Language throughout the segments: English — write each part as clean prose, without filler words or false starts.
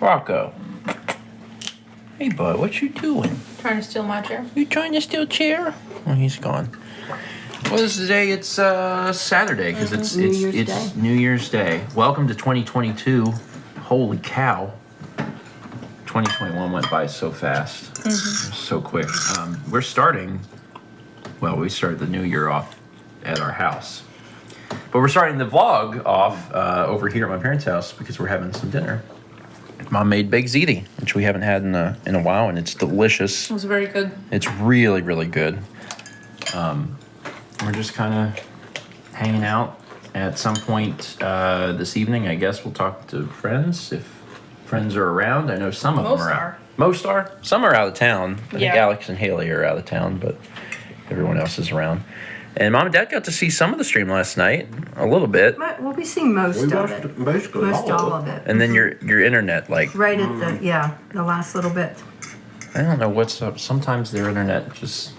Rocco. Hey, bud, what you doing? Trying to steal my chair. You trying to steal chair? Oh, he's gone. What is today? It's Saturday because it's New Year's Day. Welcome to 2022. Holy cow! 2021 went by so fast, so quick. We're starting. Well, we started the new year off at our house, but we're starting the vlog off over here at my parents' house because we're having some dinner. Mom made baked ziti, which we haven't had in a while, and it's delicious. It was very good. It's really, really good. We're just kind of hanging out. At some point this evening, I guess we'll talk to friends if friends are around. I know some of them are. Most are. Some are out of town. I think Alex and Haley are out of town, but everyone else is around. And Mom and Dad got to see some of the stream last night, a little bit. Well, we seen most of it. Basically Most all of it. And then your internet, like... Right at the last little bit. I don't know what's up. Sometimes their internet just...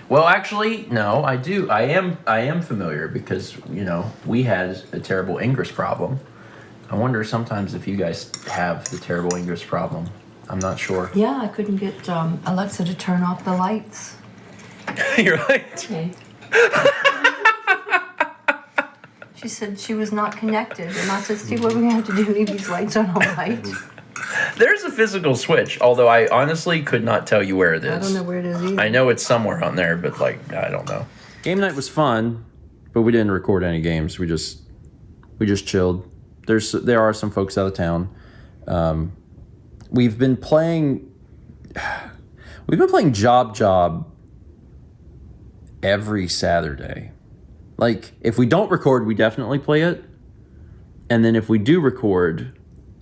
Well, actually, no, I do. I am familiar because, you know, we had a terrible Ingress problem. I wonder sometimes if you guys have the terrible Ingress problem. I'm not sure. Yeah, I couldn't get Alexa to turn off the lights. You're right. Okay. She said she was not connected, and I said, Steve, what are we going to have to do? Leave these lights on all night? There's a physical switch, although I honestly could not tell you where it is. I don't know where it is either. I know it's somewhere on there, but like I don't know. Game night was fun, but we didn't record any games. We just chilled. There are some folks out of town. We've been playing Job every Saturday. Like, if we don't record, we definitely play it. And then if we do record,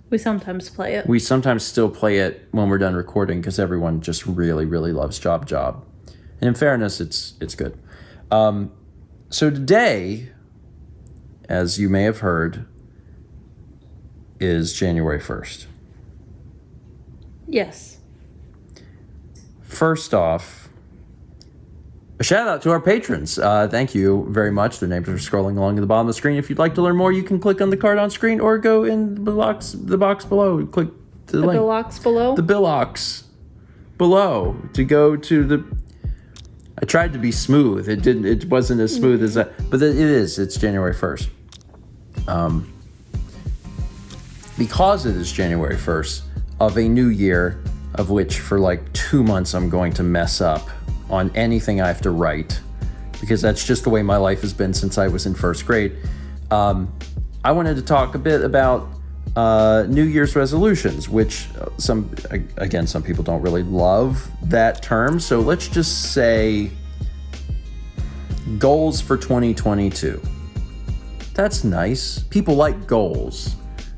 we sometimes play it. we sometimes still play it when we're done recording because everyone just really, really loves Job. And in fairness, it's good. So today, as you may have heard, is January 1st. Yes. First off, a shout out to our patrons. Thank you very much. Their names are scrolling along at the bottom of the screen. If you'd like to learn more, you can click on the card on screen or go in the box below. Click the link. The box below? The box below to go to the... I tried to be smooth. It wasn't as smooth as that. But it is. It's January 1st. Because it is January 1st of a new year, of which for like 2 months I'm going to mess up on anything I have to write, because that's just the way my life has been since I was in first grade. I wanted to talk a bit about New Year's resolutions, which some people don't really love that term. So let's just say goals for 2022. That's nice. People like goals.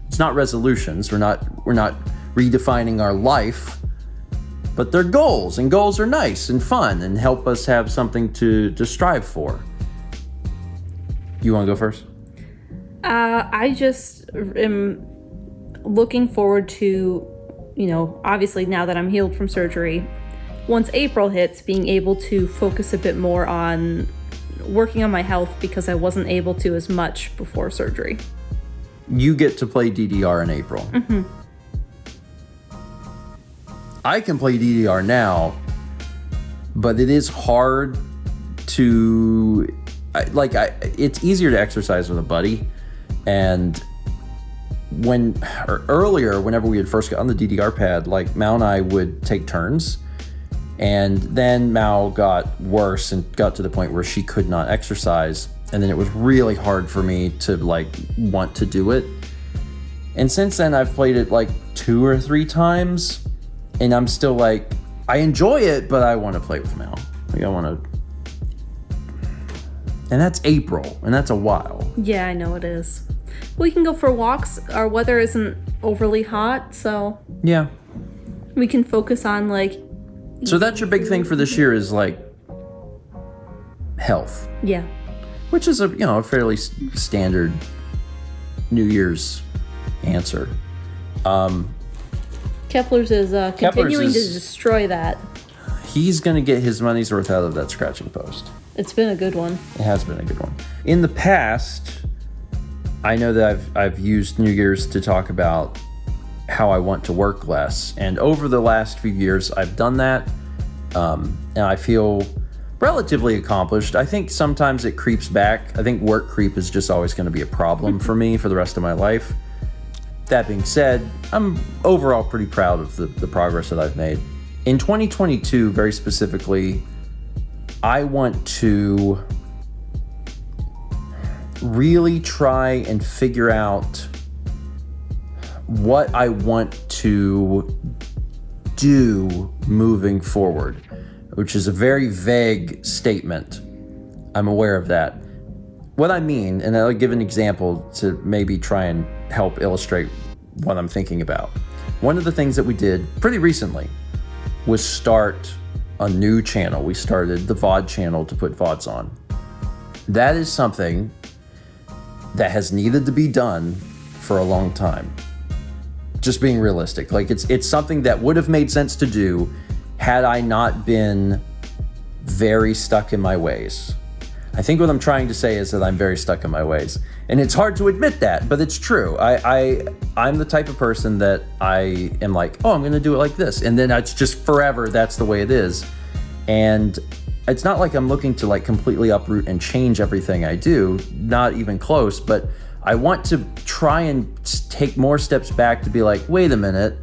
It's not resolutions. We're not redefining our life. But they're goals, and goals are nice and fun and help us have something to strive for. You want to go first? I just am looking forward to, obviously now that I'm healed from surgery, once April hits, being able to focus a bit more on working on my health because I wasn't able to as much before surgery. You get to play DDR in April. Mm-hmm. I can play DDR now, but it is hard to... it's easier to exercise with a buddy, and earlier, whenever we had first gotten the DDR pad, like Mao and I would take turns, and then Mao got worse and got to the point where she could not exercise, and then it was really hard for me to want to do it. And since then, I've played it 2 or 3 times. And I'm still I enjoy it, but I want to play with Mel. I want to... And that's April, and that's a while. Yeah, I know it is. We can go for walks. Our weather isn't overly hot, so... Yeah. We can focus on, So that's your big thing for this year is, health. Yeah. Which is a fairly standard New Year's answer. Kepler's is continuing to destroy that. He's going to get his money's worth out of that scratching post. It's been a good one. It has been a good one. In the past, I know that I've used New Year's to talk about how I want to work less. And over the last few years, I've done that. And I feel relatively accomplished. I think sometimes it creeps back. I think work creep is just always going to be a problem for me for the rest of my life. That being said, I'm overall pretty proud of the progress that I've made. In 2022, very specifically, I want to really try and figure out what I want to do moving forward, which is a very vague statement. I'm aware of that. What I mean, and I'll give an example to maybe try and help illustrate what I'm thinking about. One of the things that we did pretty recently was start a new channel. We started the VOD channel to put VODs on. That is something that has needed to be done for a long time. Just being realistic. Like it's something that would have made sense to do had I not been very stuck in my ways. I think what I'm trying to say is that I'm very stuck in my ways. And it's hard to admit that, but it's true. I'm the type of person that I am like, oh, I'm gonna do it like this. And then it's just forever, that's the way it is. And it's not like I'm looking to like completely uproot and change everything I do, not even close, but I want to try and take more steps back to be like, wait a minute,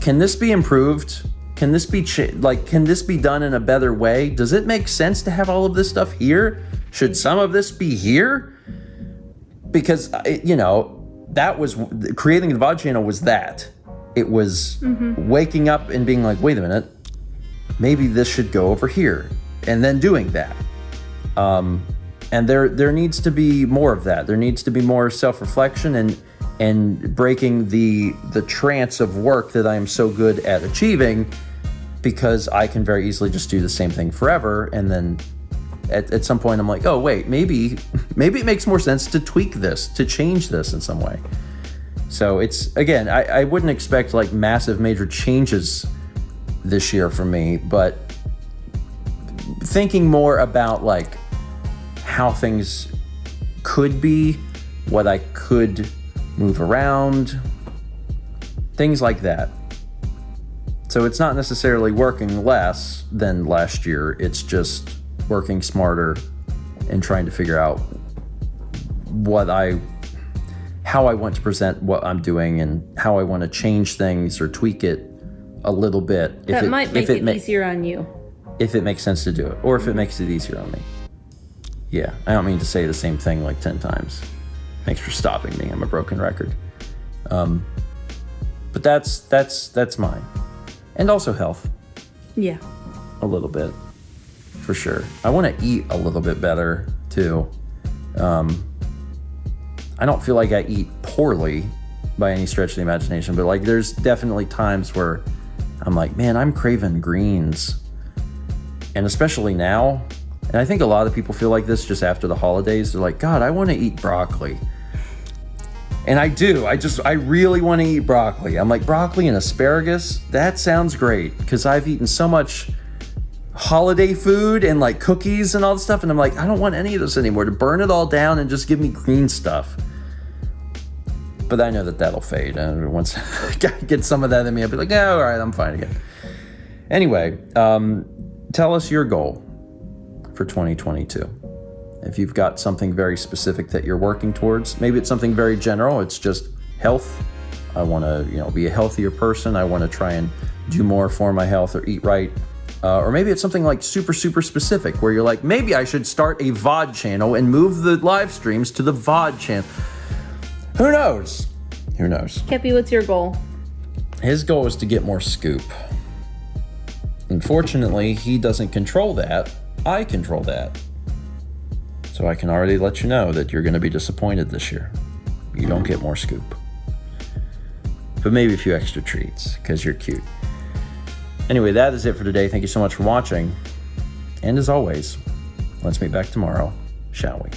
can this be improved? Can this be can this be done in a better way? Does it make sense to have all of this stuff here? Should some of this be here? Because, that was, creating the VOD channel was that. It was waking up and being like, wait a minute, maybe this should go over here. And then doing that. And there needs to be more of that. There needs to be more self-reflection and breaking the trance of work that I am so good at achieving, because I can very easily just do the same thing forever. And then at some point I'm like, oh wait, maybe it makes more sense to tweak this, to change this in some way. So it's, again, I wouldn't expect like massive major changes this year for me, but thinking more about like how things could be, what I could move around, things like that. So it's not necessarily working less than last year, it's just working smarter and trying to figure out how I want to present what I'm doing and how I want to change things or tweak it a little bit. That might make it easier on you. If it makes sense to do it, or if it makes it easier on me. Yeah, I don't mean to say the same thing like 10 times. Thanks for stopping me. I'm a broken record. But that's mine. And also health. Yeah. A little bit, for sure. I want to eat a little bit better too. I don't feel like I eat poorly by any stretch of the imagination, but like there's definitely times where I'm like, man, I'm craving greens. And especially now, and I think a lot of people feel like this just after the holidays. They're like, God, I want to eat broccoli. And I do. I really want to eat broccoli. I'm like, broccoli and asparagus? That sounds great. Because I've eaten so much holiday food and like cookies and all this stuff. And I'm like, I don't want any of this anymore. To burn it all down and just give me green stuff. But I know that that'll fade. And once I get some of that in me, I'll be like, yeah, all right, I'm fine again. Anyway, tell us your goal for 2022. If you've got something very specific that you're working towards, maybe it's something very general. It's just health. I want to, be a healthier person. I want to try and do more for my health or eat right. Or maybe it's something like super, super specific where you're like, maybe I should start a VOD channel and move the live streams to the VOD channel. Who knows? Who knows? Kepi, what's your goal? His goal is to get more scoop. Unfortunately, he doesn't control that. I control that. So I can already let you know that you're going to be disappointed this year. You don't get more scoop. But maybe a few extra treats, because you're cute. Anyway, that is it for today. Thank you so much for watching. And as always, let's meet back tomorrow, shall we?